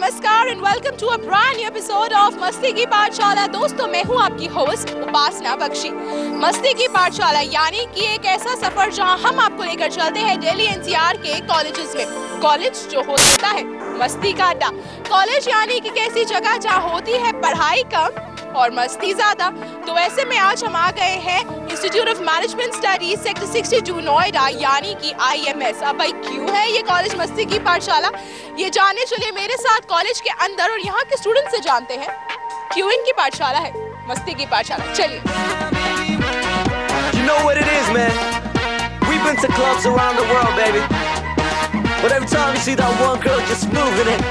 नमस्कार and welcome to a brand new episode of Masti ki पाठशाला। दोस्तों, मैं हूं आपकी होस्ट उपासना बख्शी। मस्ती की पाठशाला यानी कि एक ऐसा सफर जहां हम आपको लेकर चलते हैं दिल्ली एनसीआर के कॉलेजेस में। कॉलेज जो हो सकता है मस्ती का अड्डा। कॉलेज यानी कि कैसी जगह जहां होती है पढ़ाई कम और मस्ती ज्यादा। तो ऐसे में आज हम आ गए हैं institute of management studies sector 62 Noida यानी कि IMS। अब भाई क्यों है ये कॉलेज मस्ती की पाठशाला, ये जानने चलिए मेरे साथ कॉलेज के अंदर और यहाँ के स्टूडेंट से जानते हैं क्यों इनकी पाठशाला है मस्ती की पाठशाला। चलिए। You know what it is, man. We've been to clubs around the world, baby. But every time you see that one girl just moving it,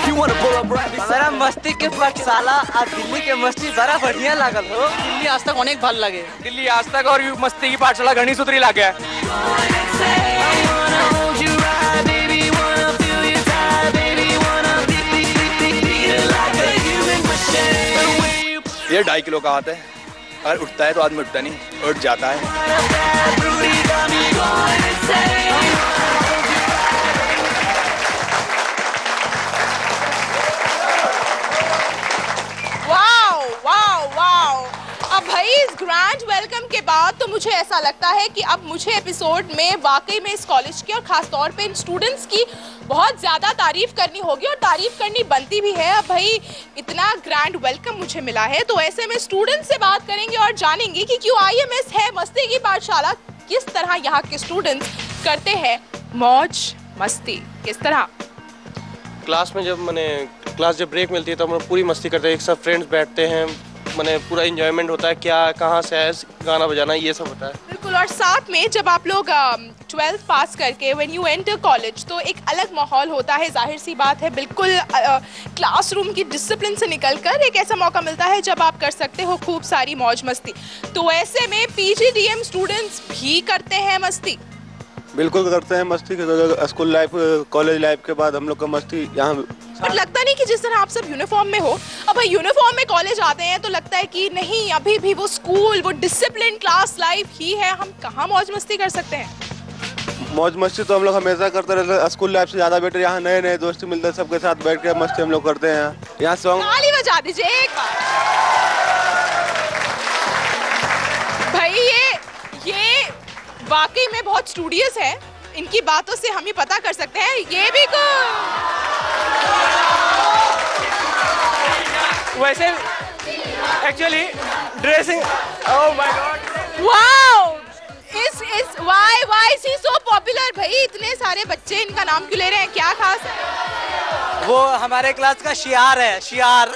you want to pull up right beside हमारा मस्ती के पाठशाला आ दिल्ली के मस्ती बड़ा बढ़िया लागल हो। दिल्ली आज तक अनेक भल लगे। दिल्ली आज तक और मस्ती की पाठशाला घनी सुधरी लागे है। ये 2.5 किलो का हाथ है, अगर उठता है तो आदमी उठता नहीं, उठ जाता है। अब भाई इस ग्रैंड वेलकम के बाद तो मुझे ऐसा लगता है कि अब मुझे एपिसोड में वाकई में इस कॉलेज की और खास तौर पे इन स्टूडेंट्स की बहुत ज़्यादा तारीफ करनी होगी और तारीफ करनी बनती भी है। अब भाई इतना ग्रैंड वेलकम मुझे मिला है तो ऐसे में स्टूडेंट से बात करेंगे और जानेंगे कि क्यों IMS है मस्ती की पाठशाला, किस तरह यहाँ के स्टूडेंट्स करते हैं मौज मस्ती, किस तरह। क्लास में जब ब्रेक मिलती है तो हम पूरी मस्ती करते हैं, एक साथ फ्रेंड्स बैठते हैं, पूरा इंजॉयमेंट होता है, क्या कहाँ से है, गाना बजाना ये सब होता है। बिल्कुल। और साथ में जब आप लोग 12th पास करके व्हेन यू एंटर कॉलेज तो एक अलग माहौल होता है, जाहिर सी बात है, बिल्कुल क्लासरूम की डिसिप्लिन से निकलकर एक ऐसा मौका मिलता है जब आप कर सकते हो खूब सारी मौज मस्ती। तो ऐसे में PGDM स्टूडेंट्स भी करते हैं मस्ती। बिल्कुल करते हैं मस्ती। स्कूल लाइफ कॉलेज लाइफ के बाद हम लोग का मस्ती यहाँ। पर लगता नहीं कि जिस तरह आप सब यूनिफॉर्म में हो, अब भाई यूनिफॉर्म में कॉलेज आते हैं तो लगता है कि नहीं, अभी भी वो स्कूल, वो डिसिप्लिन क्लास लाइफ ही है, हम कहाँ मौज मस्ती कर सकते हैं। मौज मस्ती तो हम लोग हमेशा करते रहते हैं, स्कूल लाइफ से ज़्यादा बेटर यहाँ नए नए दोस्त मिलते हैं, सबके साथ बैठ के मस्ती हम लोग करते हैं। यहाँ सॉन्ग ताली बजा दीजिए एक बार। भाई ये वाकई में बहुत स्टूडियस है, इनकी बातों से हम ही पता कर सकते हैं। ये भी वैसे actually dressing, oh my God, wow, why is he so popular? भाई इतने सारे बच्चे इनका नाम क्यों ले रहे हैं, क्या खास है? वो हमारे क्लास का शियार है, शियार।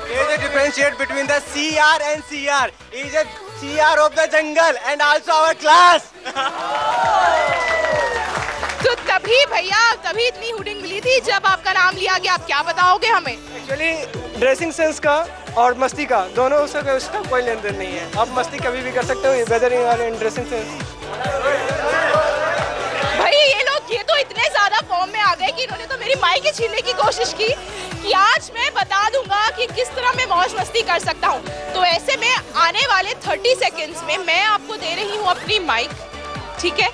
He is a differentiate between the CR and CR. He is a CR of the jungle and also our class. तो तभी भैया तभी इतनी हुडिंग मिली थी जब आपका नाम लिया गया। आप क्या बताओगे हमें? एक्चुअली ड्रेसिंग सेंस का और मस्ती का दोनों उसका कोई लेन देन नहीं है। आप मस्ती कभी भी कर सकते हो, वेदर इन ड्रेसिंग सेंस। भाई ये तो इतने ज्यादा फॉर्म में आ गए कि इन्होंने तो मेरी माइक ही छीनने की कोशिश की कि आज मैं बता दूंगा कि किस तरह मैं मौज मस्ती कर सकता हूँ। तो ऐसे में आने वाले 30 सेकेंड्स में मैं आपको दे रही हूँ अपनी माइक, ठीक है?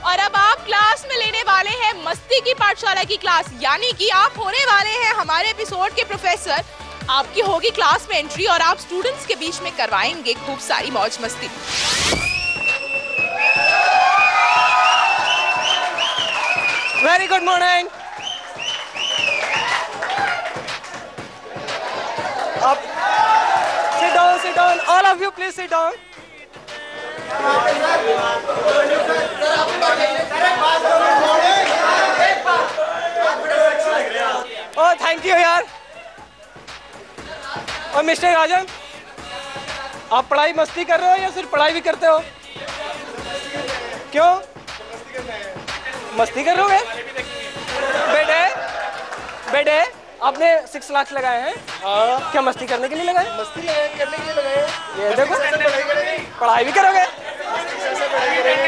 और अब आप क्लास में लेने वाले हैं मस्ती की पाठशाला की क्लास, यानी कि आप होने वाले हैं हमारे एपिसोड के प्रोफेसर। आपकी होगी क्लास में एंट्री और आप स्टूडेंट्स के बीच में करवाएंगे खूब सारी मौज मस्ती। Very good morning. अब sit down, all of you please sit down. Oh, thank you यार। और मिस्टर राजन, आप पढ़ाई मस्ती कर रहे हो या सिर्फ पढ़ाई भी करते हो? क्यों मस्ती कर रहे हो? बेटे आपने 6 लाख लगाए हैं, क्या मस्ती करने के लिए लगाए? मस्ती करने के लिए लगाए। ये देखो, पढ़ाई भी करोगे?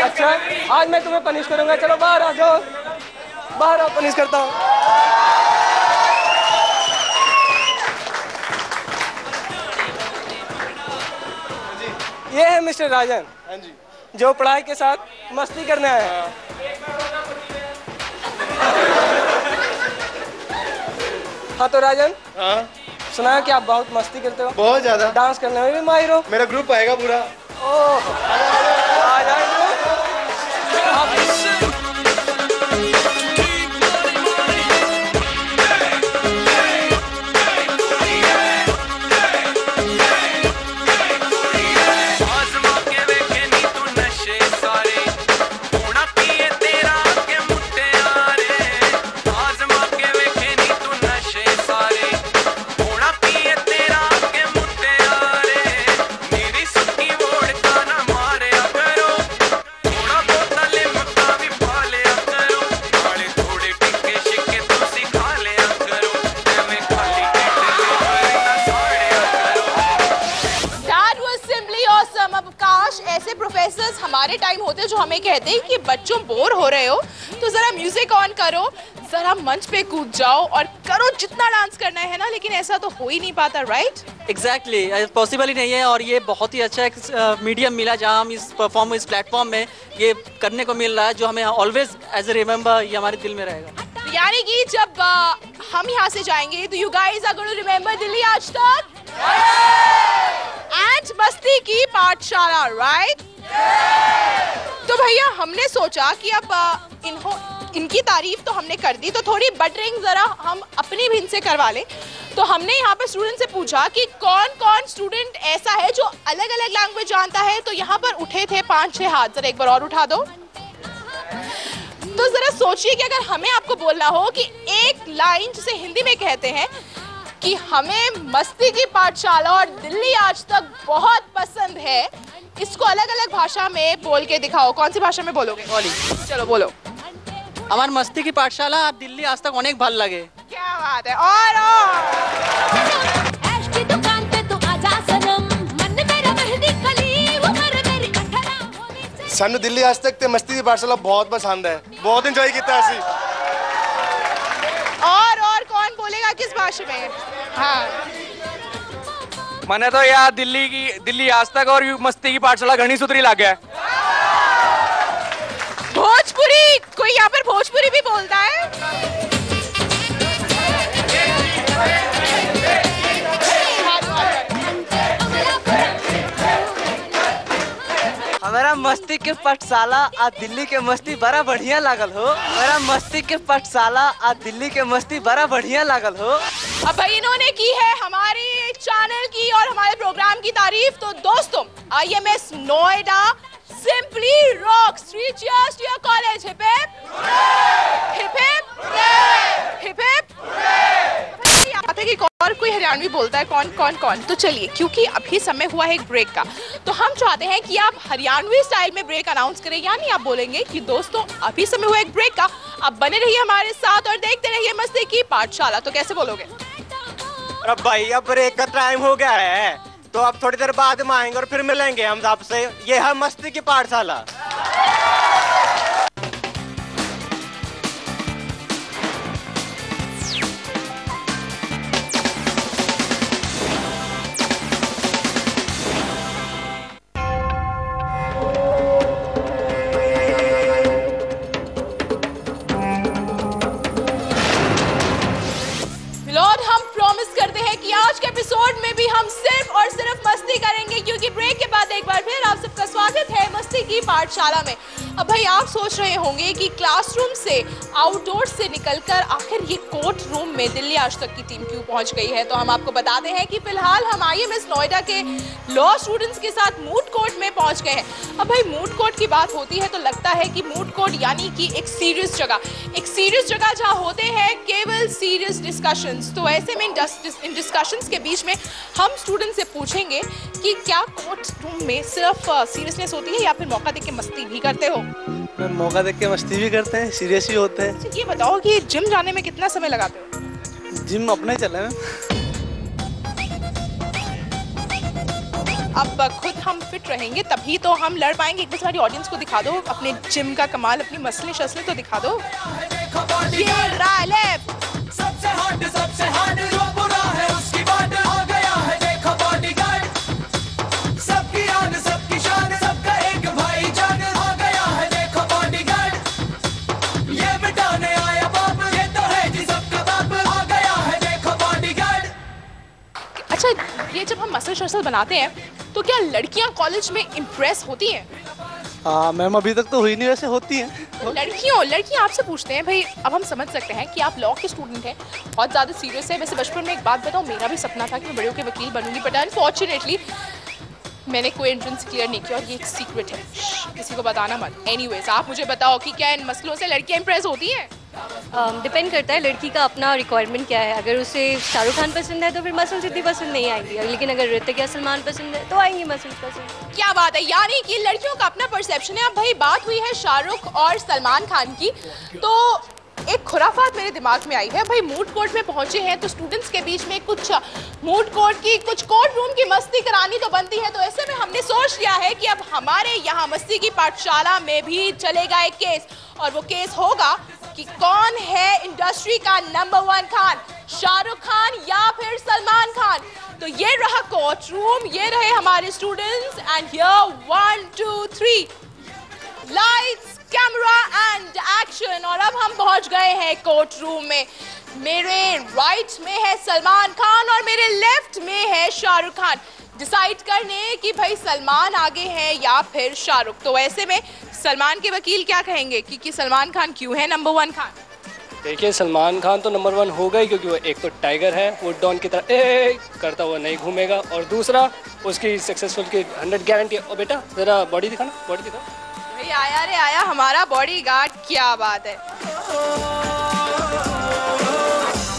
अच्छा, आज मैं तुम्हें पनिश करूंगा। चलो बाहर आ जाओ, बाहर आओ, पनिश करता हूँ। ये है मिस्टर राजन। हाँ जी। जो पढ़ाई के साथ मस्ती करने आए हैं। हाँ तो राजन, हाँ सुना है कि आप बहुत मस्ती करते हो, बहुत ज्यादा। डांस करने में भी माहिर हो। मेरा ग्रुप आएगा पूरा। ओह, आ जाओ। हमारे टाइम होते जो हमें कहते हैं कि बच्चों बोर हो रहे हो तो जरा म्यूजिक ऑन करो, जरा मंच पे कूद जाओ और करो जितना डांस करना है ना, लेकिन ऐसा तो हो ही नहीं पाता, राइट? एग्जैक्टली, पॉसिबल ही नहीं है। और ये बहुत ही अच्छा एक मीडियम मिला जहाँ हम इस प्लेटफॉर्म में ये करने को मिल रहा है, जो हमें ऑलवेज एज ए रिमेंबर ये हमारे दिल में रहेगा। यानी कि जब हम यहाँ से जाएंगे तो you guys are going to remember Delhi आज तक एंड मस्ती की पाठशाला, राइट? तो भैया हमने सोचा कि अब इनकी तारीफ तो हमने कर दी, तो थोड़ी बटरिंग जरा हम अपनी भी इनसे करवा लें। तो हमने यहाँ पे स्टूडेंट से पूछा कि कौन कौन स्टूडेंट ऐसा है जो अलग अलग लैंग्वेज जानता है। तो यहाँ पर उठे थे 5-6 हाथ, जरा एक बार और उठा दो। तो जरा सोचिए कि अगर हमें आपको बोलना हो कि एक लाइन जिसे हिंदी में कहते हैं कि हमें मस्ती की पाठशाला और दिल्ली आज तक बहुत पसंद है, इसको अलग अलग भाषा में बोल के दिखाओ। कौन सी भाषा में बोलोगे? चलो बोलो। हमारी मस्ती की पाठशाला आप दिल्ली आज तक अनेक ভাল লাগে। क्या बात है। और सानू दिल्ली आज तक ते मस्ती की पाठशाला बहुत पसंद है, बहुत एंजॉय किया ऐसी। और कौन बोलेगा किस भाषा में? हाँ, मैंने तो यार दिल्ली आज तक और मस्ती की पाठशाला घनी सुतरी लग गया। भोजपुरी, कोई यहाँ पर भोजपुरी भी बोलता है? हमारा मस्ती के पाठशाला आ दिल्ली के मस्ती बड़ा बढ़िया लागल हो। हमारा मस्ती के पाठशाला आ दिल्ली के मस्ती बड़ा बढ़िया लागल हो। अब भाई इन्होंने की है हमारे चैनल की और हमारे प्रोग्राम की तारीफ, तो दोस्तों IMS Noida Simply rocks. 3 cheers to your college. Hip hip. Hip hip. Hip hip. आते कि और कोई हरियाणवी बोलता है, कौन? तो चलिए, क्योंकि अभी समय हुआ है एक ब्रेक का, तो हम चाहते हैं कि आप हरियाणवी स्टाइल में ब्रेक अनाउंस करें। यानी आप बोलेंगे कि दोस्तों अभी समय हुआ एक ब्रेक का, आप बने रहिए हमारे साथ और देखते रहिए मस्ती की पाठशाला। तो कैसे बोलोगे? अब भाई अब ब्रेक का टाइम हो गया है, तो अब थोड़ी देर बाद में आएंगे और फिर मिलेंगे हम आपसे। ये है मस्ती की पाठशाला। आज के एपिसोड में भी हम सिर्फ और सिर्फ मस्ती करेंगे, क्योंकि ब्रेक के बाद एक बार फिर आप सबका स्वागत है मस्ती की पाठशाला में। अब भाई आप सोच रहे होंगे कि क्लासरूम से, आउटडोर से निकलकर आखिर ये कोर्ट रूम में दिल्ली आज तक की टीम क्यों पहुंच गई है। तो हम आपको बताते हैं कि फिलहाल हम IMS नोएडा के लॉ स्टूडेंट्स के साथ मूड कोर्ट में पहुंच गए हैं। अब भाई मूड कोर्ट की बात होती है तो लगता है कि मूड कोर्ट यानी कि एक सीरियस जगह जहाँ होते हैं केवल सीरियस डिस्कशंस। तो ऐसे में इन डिस्कशंस के बीच में हम स्टूडेंट से पूछेंगे कि क्या कोर्ट रूम में सिर्फ सीरियसनेस होती है या फिर मौका देख के मस्ती भी करते हो? मैम मौका देख के मस्ती भी करते हैं, सीरियस भी होते हैं। अच्छा ये बताओ कि जिम जाने में कितना समय लगाते हो? जिम अपने चले हैं। अब खुद हम फिट रहेंगे तभी तो हम लड़ पाएंगे। एक बार हमारी ऑडियंस को दिखा दो अपने जिम का कमाल, अपनी मसले शसले तो दिखा दो। ये लेफ्ट सबसे हॉट जो बुरा है उसकी बात आ गया है, देखो बॉडीगार्ड, सबकी आन सबकी शान, सबका एक भाई जान, आ गया है देखो बॉडीगार्ड, ये मिटाने आया बाप, ये तो है जी सबका बाप, आ गया है देखो अरसल बनाते हैं तो क्या लड़कियां कॉलेज में इम्प्रेस होती हैं? मैम अभी तक तो हुई नहीं, वैसे होती हैं। लड़कियां आपसे पूछते हैं भाई, अब हम समझ सकते हैं कि आप लॉ के स्टूडेंट हैं, बहुत ज़्यादा सीरियस है। वैसे बचपन में एक बात बताऊँ, मेरा भी सपना था कि मैं बड़े होकर वकील बनूंगी, बट अनफॉर्चुनेटली मैंने कोई एंट्रेंस क्लियर नहीं किया और ये एक सीक्रेट है, किसी को बताना मत। एनीवेज, आप मुझे बताओ कि क्या इन मसलों से लड़कियां इम्प्रेस होती हैं? डिपेंड करता है लड़की का अपना रिक्वायरमेंट क्या है। अगर उसे शाहरुख खान पसंद है तो फिर मसल्स इतनी पसंद नहीं आएंगी, लेकिन अगर ऋतिक या सलमान पसंद है तो आएंगी मसल्स पसंद। क्या बात है, यानी कि लड़कियों का अपना परसेप्शन है। अब भाई बात हुई है शाहरुख और सलमान खान की, तो एक खुराफात मेरे दिमाग में आई है। भाई मूड कोर्ट में पहुंचे हैं तो स्टूडेंट्स के बीच में कुछ मूड कोर्ट की, कुछ कोर्ट रूम की मस्ती करानी तो बनती है। तो ऐसे में हमने सोच लिया है कि अब हमारे यहाँ मस्ती की पाठशाला में भी चलेगा एक केस, और वो केस होगा कि कौन है इंडस्ट्री का नंबर 1 खान, शाहरुख खान या फिर सलमान खान। तो ये रहा कोर्ट रूम, ये रहे हमारे students, and here 1 2 3 lights camera and action. और अब हम पहुंच गए हैं कोर्ट रूम में। मेरे राइट में है सलमान खान और मेरे लेफ्ट में है शाहरुख खान, डिसाइड करने कि भाई सलमान आगे है या फिर शाहरुख। तो ऐसे में सलमान के वकील क्या कहेंगे कि सलमान खान क्यों है नंबर 1 खान? देखिए, सलमान खान तो नंबर 1 होगा ही, क्योंकि वो एक तो टाइगर है, वो डॉन की तरह ए करता हुआ नहीं घूमेगा, और दूसरा उसकी सक्सेसफुल की 100 गारंटी। और बेटा जरा बॉडी दिखाना, बॉडी दिखा। भाई आया रे आया हमारा बॉडीगार्ड, क्या बात है।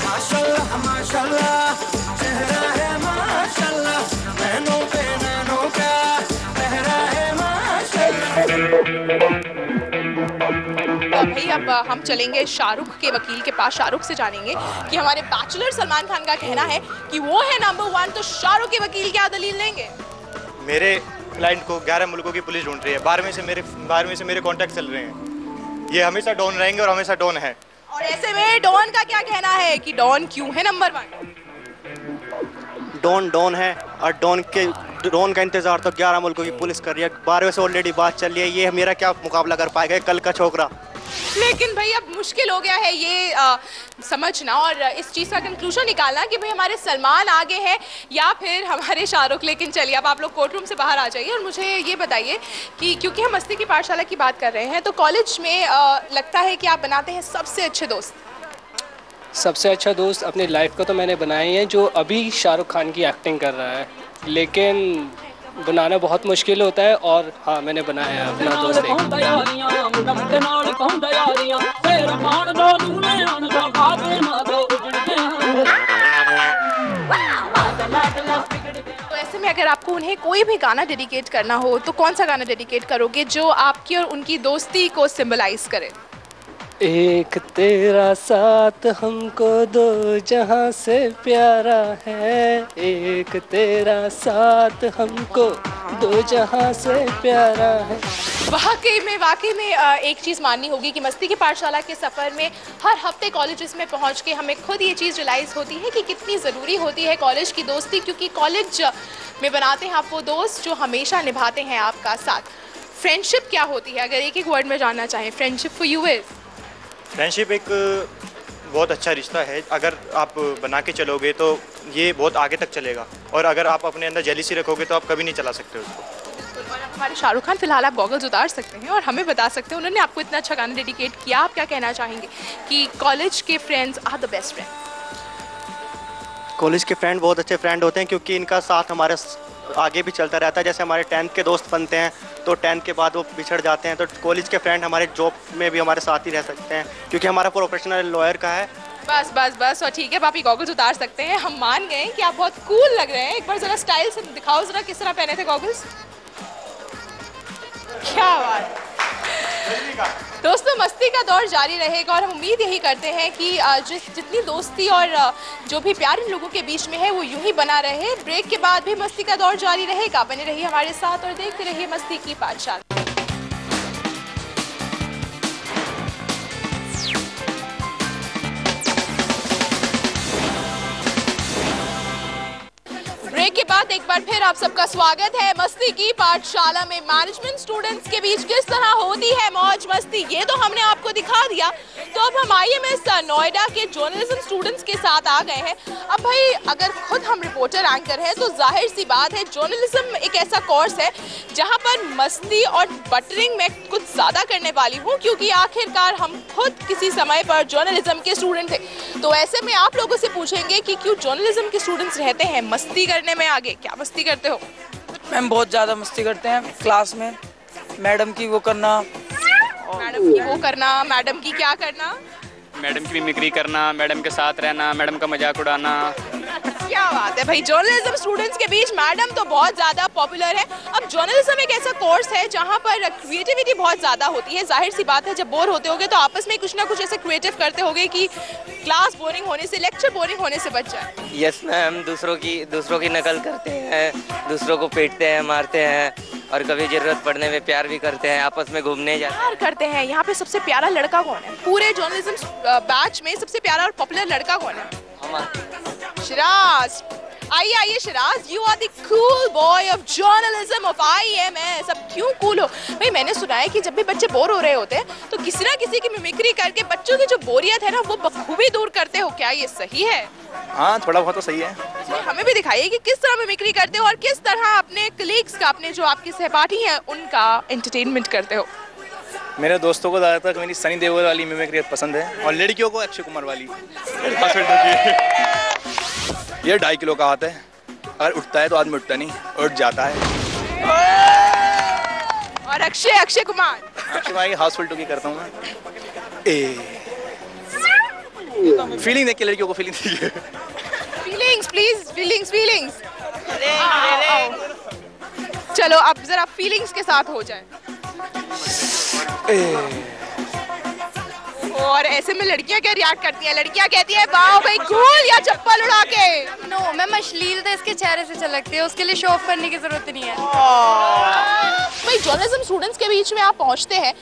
माशाल्लाह माशाल्लाह, चेहरा है माशाल्लाह, नैनों पे नैनों का पहरा है माशाल्लाह। तो भाई अब हम चलेंगे शाहरुख के वकील के पास, शाहरुख से जानेंगे कि हमारे बैचलर सलमान खान का कहना है कि वो है नंबर 1, तो शाहरुख के वकील क्या दलील लेंगे? मेरे क्लाइंट को 11 मुल्कों की पुलिस ढूंढ रही है, 12वें से मेरे कॉन्टैक्ट चल रहे हैं। ये हमेशा डॉन रहेंगे और हमेशा डॉन है। और ऐसे में डॉन का क्या कहना है कि डॉन क्यों है नंबर 1? डॉन है, और डॉन का इंतजार तो 11 मुल्कों की पुलिस कर रही है। 12वें से ऑलरेडी बात चल रही है, ये मेरा क्या मुकाबला कर पाएगा कल का छोकरा। लेकिन भाई अब मुश्किल हो गया है ये समझना और इस चीज़ का कंक्लूजन निकालना कि भाई हमारे सलमान आगे हैं या फिर हमारे शाहरुख। लेकिन चलिए अब आप लोग कोर्ट रूम से बाहर आ जाइए और मुझे ये बताइए कि क्योंकि हम मस्ती की पाठशाला की बात कर रहे हैं, तो कॉलेज में लगता है कि आप बनाते हैं सबसे अच्छे दोस्त। सबसे अच्छा दोस्त अपनी लाइफ का तो मैंने बनाए हैं, जो अभी शाहरुख खान की एक्टिंग कर रहा है, लेकिन बनाना बहुत मुश्किल होता है। और हाँ, मैंने बनाया है अपना दोस्त तो ऐसे में अगर आपको उन्हें कोई भी गाना डेडिकेट करना हो तो कौन सा गाना डेडिकेट करोगे जो आपकी और उनकी दोस्ती को सिंबलाइज करे? एक तेरा साथ हमको दो जहां से प्यारा है, एक तेरा साथ हमको दो जहां से प्यारा है। वाकई में एक चीज़ माननी होगी कि मस्ती की पाठशाला के सफ़र में हर हफ्ते कॉलेजेस में पहुंच के हमें खुद ये चीज़ रियलाइज़ होती है कि कितनी ज़रूरी होती है कॉलेज की दोस्ती, क्योंकि कॉलेज में बनाते हैं आप वो दोस्त जो हमेशा निभाते हैं आपका साथ। फ्रेंडशिप क्या होती है, अगर एक एक वर्ड में जानना चाहें, friendship for you is? Friendship एक बहुत अच्छा रिश्ता है, अगर आप बना के चलोगे तो ये बहुत आगे तक चलेगा, और अगर आप अपने अंदर जेलिसी रखोगे तो आप कभी नहीं चला सकते उसको। हमारे शाहरुख खान फिलहाल आप गॉगल्स उतार सकते हैं और हमें बता सकते हैं उन्होंने आपको इतना अच्छा गाना डेडिकेट किया, आप क्या कहना चाहेंगे कि कॉलेज के friends are the best friend? College के फ्रेंड बहुत अच्छे फ्रेंड होते हैं, क्योंकि इनका साथ हमारे आगे भी चलता रहता है। जैसे हमारे 10th के दोस्त बनते हैं तो 10th के बाद वो बिछड़ जाते हैं, तो कॉलेज के फ्रेंड हमारे जॉब में भी हमारे साथ ही रह सकते हैं, क्योंकि हमारा प्रोफेशनल लॉयर का है। बस और ठीक है, आप ये गॉगल्स उतार सकते हैं। हम मान गए कि आप बहुत कूल लग रहे हैं। एक बार ज़रा स्टाइल से दिखाओ ज़रा किस तरह पहने थे गॉगल्स। क्या बात दोस्तों, मस्ती का दौर जारी रहेगा और हम उम्मीद यही करते हैं कि जितनी दोस्ती और जो भी प्यार इन लोगों के बीच में है वो यूं ही बना रहे। ब्रेक के बाद भी मस्ती का दौर जारी रहेगा, बने रहिए हमारे साथ और देखते रहिए मस्ती की पाठशाला। ब्रेक के बाद एक बार फिर आप सबका स्वागत है मस्ती की पाठशाला में। मैनेजमेंट स्टूडेंट्स के बीच किस तरह होती है मौज मस्ती, ये तो हमने आपको आपको दिखा दिया। तो अब हम IMS नोएडा के जर्नलिज्म स्टूडेंट्स के साथ आ गए हैं। अब भाई अगर खुद हम रिपोर्टर एंकर हैं तो जाहिर सी बात है जर्नलिज्म एक ऐसा कोर्स है जहां पर मस्ती और बटरिंग में कुछ ज़्यादा करने वाली हूँ, क्योंकि आखिरकार हम खुद किसी समय पर जर्नलिज्म के स्टूडेंट थे। तो ऐसे में आप लोगों से पूछेंगे कि क्यों जर्नलिज्म के स्टूडेंट्स रहते हैं मस्ती करने में आगे। क्या मस्ती करते हो? मैम बहुत ज़्यादा मस्ती करते हैं क्लास में, मैडम की वो करना, मैडम की वो करना, मैडम की क्या करना? मैडम की मिमिक्री करना, मैडम के साथ रहना, मैडम का मजाक उड़ाना। क्या बात है भाई, जर्नलिज्म स्टूडेंट्स के बीच मैडम तो बहुत ज़्यादा पॉपुलर है। अब जर्नलिज्म एक ऐसा कोर्स है जहाँ पर क्रिएटिविटी बहुत ज़्यादा होती है। जाहिर सी बात है जब बोर होते होगे तो आपस में कुछ ना कुछ ऐसे क्रिएटिव करते होगे कि क्लास बोरिंग होने से, लेक्चर बोरिंग होने से बच जाए। यस मैम, दूसरों की नकल करते हैं, दूसरों को पीटते हैं, मारते हैं और कभी जरूरत पड़ने में प्यार भी करते हैं, आपस में घूमने जाते हैं। प्यार करते हैं। यहाँ पे सबसे प्यारा लड़का कौन है? पूरे जर्नलिज्म बैच में सबसे प्यारा और पॉपुलर लड़का कौन है? शिराज। आइए Shiraz, you are the cool boy of journalism of IMS। अब क्यों कूल हो भाई? मैंने सुना है कि जब भी बच्चे बोर हो रहे होते हैं तो किसी ना किसी की मिमिक्री करके बच्चों की जो बोरियत है ना वो बखूबी दूर करते हो। क्या ये सही है? हाँ, थोड़ा बहुत तो सही है। हमें भी दिखाइए कि किस तरह मिमिक्री करते हो और किस तरह अपने कलीग्स का, अपने जो आपके सहपाठी हैं उनका एंटरटेनमेंट करते हो। मेरे दोस्तों को ज़्यादातर मेरी सनी देओल वाली मिमिक्री पसंद है और लड़कियों को अक्षय कुमार वाली। ये 2.5 किलो का हाथ है, अगर उठता है तो आदमी उठता नहीं, उठ जाता है। और अक्षय कुमार, अक्षय भाई हाउसफुल टू की करता हूँ मैं। फीलिंग देख के लड़कियों को फीलिंग देखिए। Feelings please, feelings. चलो अब जरा फीलिंग्स के साथ हो जाए। और ऐसे में लड़कियां क्या रिएक्ट करती हैं? लड़कियां कहती है वाओ भाई कूल, या चप्पल उड़ा के। नो मैम, अश्लीलता इसके चेहरे से झलकती है, उसके लिए शो ऑफ करने की जरूरत नहीं है। भाई जर्नलिज्म स्टूडेंट्स के बीच में आप पहुंचते हैं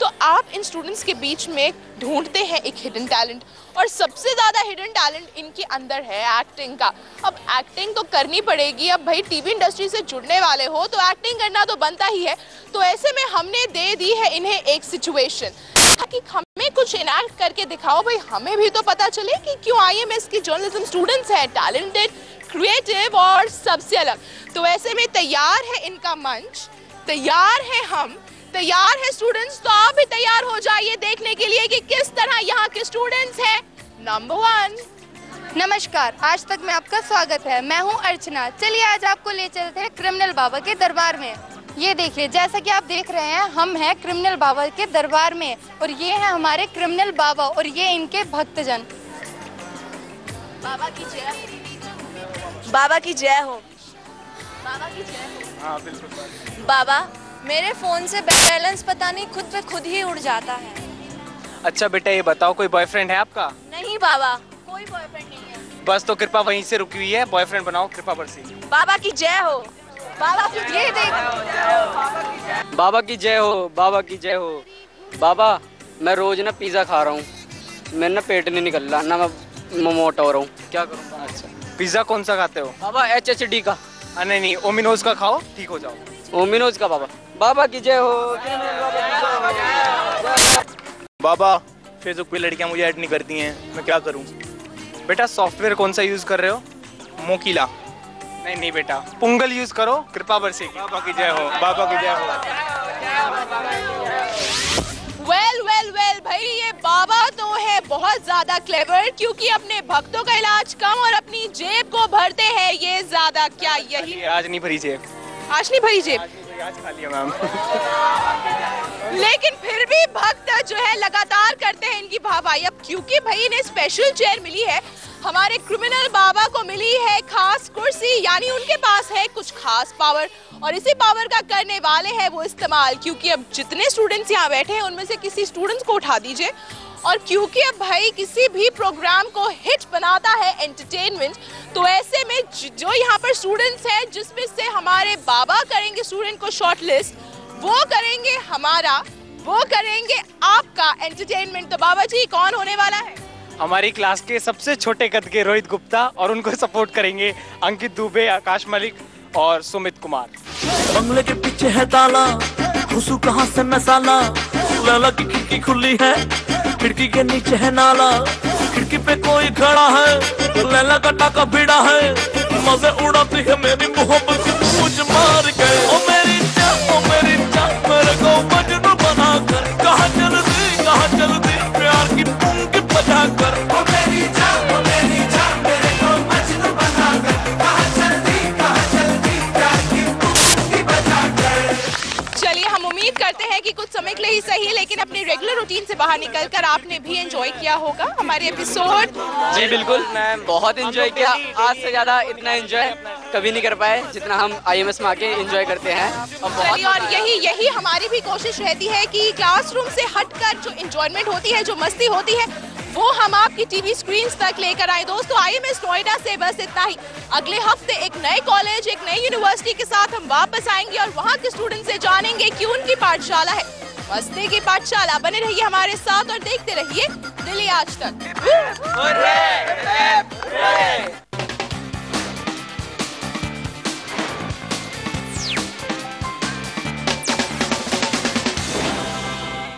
तो आप इन स्टूडेंट्स के बीच में ढूंढते हैं एक हिडन टैलेंट, और सबसे ज़्यादा हिडन टैलेंट इनके अंदर है एक्टिंग का। अब एक्टिंग तो करनी पड़ेगी, अब भाई टीवी इंडस्ट्री से जुड़ने वाले हो तो एक्टिंग करना तो बनता ही है। तो ऐसे में हमने दे दी है इन्हें एक सिचुएशन कि हमें कुछ इनैक्ट करके दिखाओ भाई, हमें भी तो पता चले कि क्यों IMS की जर्नलिज्म स्टूडेंट्स हैं टैलेंटेड, क्रिएटिव और सबसे अलग। तो ऐसे में तैयार है इनका मंच, तैयार है हम, तैयार है स्टूडेंट्स, तो आप भी तैयार हो जाइए देखने के लिए कि किस तरह यहाँ के स्टूडेंट्स हैं। नंबर 1। नमस्कार, आज तक में आपका स्वागत है। मैं हूँ अर्चना। चलिए आज आपको ले चलते हैं क्रिमिनल बाबा के दरबार में। ये देखिए, जैसा कि आप देख रहे हैं हम हैं क्रिमिनल बाबा के दरबार में और ये हैं हमारे क्रिमिनल बाबा और ये इनके भक्तजन। बाबा की जय, बाबा की जय हो। बाबा की जय हो। हाँ बिल्कुल। बाबा, मेरे फोन से बैलेंस पता नहीं खुद पे खुद ही उड़ जाता है। अच्छा बेटा ये बताओ, कोई बॉयफ्रेंड है आपका? नहीं बाबा, कोई बॉयफ्रेंड नहीं है। बस तो कृपा वहीं से रुकी हुई है, बॉयफ्रेंड बनाओ कृपा बरसी। बाबा की जय हो। बाबा की जय। बाबा की जय हो, बाबा की जय हो। बाबा मैं रोज ना पिज़्ज़ा खा रहा हूँ, मेरा ना पेट नहीं निकल रहा, ना मैं मोटा हो रहा हूँ, क्या करूँ? अच्छा, पिज़्ज़ा कौन सा खाते हो? बाबा HHD का। नहीं, ओमिनोज का खाओ, ठीक हो जाओ। ओमिनोज का। बाबा, बाबा की जय हो। बाबा फेसबुक पे लड़कियां मुझे ऐड नहीं करती हैं, मैं क्या करूं? बेटा सॉफ्टवेयर कौन सा यूज कर रहे हो? मोकिला। नहीं बेटा, पुंगल यूज करो, कृपा बरसेगी। बाबा की जय हो, बाबा की जय हो। वेल भाई, ये बाबा तो है बहुत ज्यादा क्लेवर, क्योंकि अपने भक्तों का इलाज कम और अपनी जेब को भरते हैं ये ज्यादा। क्या यही? आज नहीं भरी जेब। आज नहीं भरी जेब? आज खा लिया मैम। लेकिन फिर भी भक्त जो है लगातार करते हैं इनकी वाहवाही। अब क्योंकि भाई इन्हें स्पेशल चेयर मिली है, हमारे क्रिमिनल बाबा को मिली है खास कुर्सी, यानी उनके पास है कुछ खास पावर और इसी पावर का करने वाले हैं वो इस्तेमाल। क्योंकि अब जितने स्टूडेंट्स यहाँ बैठे हैं उनमें से किसी स्टूडेंट्स को उठा दीजिए, और क्योंकि अब भाई किसी भी प्रोग्राम को हिट बनाता है एंटरटेनमेंट, तो ऐसे में जो यहाँ पर स्टूडेंट्स हैं जिसमें से हमारे बाबा करेंगे स्टूडेंट को शॉर्ट लिस्ट, वो करेंगे आपका एंटरटेनमेंट। तो बाबा जी कौन होने वाला है? हमारी क्लास के सबसे छोटे कद के रोहित गुप्ता, और उनको सपोर्ट करेंगे अंकित दुबे, आकाश मलिक और सुमित कुमार। बंगले के पीछे है ताला, घुसू कहाँ से मैं साला, लैला की खिड़की खुली है, खिड़की के नीचे है नाला, खिड़की पे कोई खड़ा है, लैला का टाका भिड़ा है, मजे उड़ाती है मेरी मोहब्बत मुझ मार गए। ओ मेरी जान मेरे को मजनू बना कर, कहाँ चल दी प्यार की पुंगी बजा कर। ओ मेरी जान मेरे को मजनू बना कर, कहाँ चल दी प्यार की पुंगी बजा कर। चलिए, हम उम्मीद करते हैं कि कुछ समय के लिए ही सही लेकिन अपनी रेगुलर रूटीन से बाहर निकलकर आपने भी एंजॉय किया होगा हमारे एपिसोड। जी बिल्कुल, मैं बहुत एंजॉय किया। आज से ज़्यादा इतना एंजॉय कभी नहीं कर पाए जितना हम IMS में आके एंजॉय करते हैं। और यही हमारी भी कोशिश रहती है कि क्लासरूम से हटकर जो एंजॉयमेंट होती है, जो मस्ती होती है, वो हम आपकी टीवी स्क्रीन तक लेकर आए। दोस्तों, IMS नोएडा से बस इतना ही। अगले हफ्ते एक नए कॉलेज, एक नई यूनिवर्सिटी के साथ हम वापस आएंगे और वहाँ के स्टूडेंट से जानेंगे कि उनकी पाठशाला है मस्ती की पाठशाला। बने रहिए हमारे साथ और देखते रहिए दिल्ली आज तक।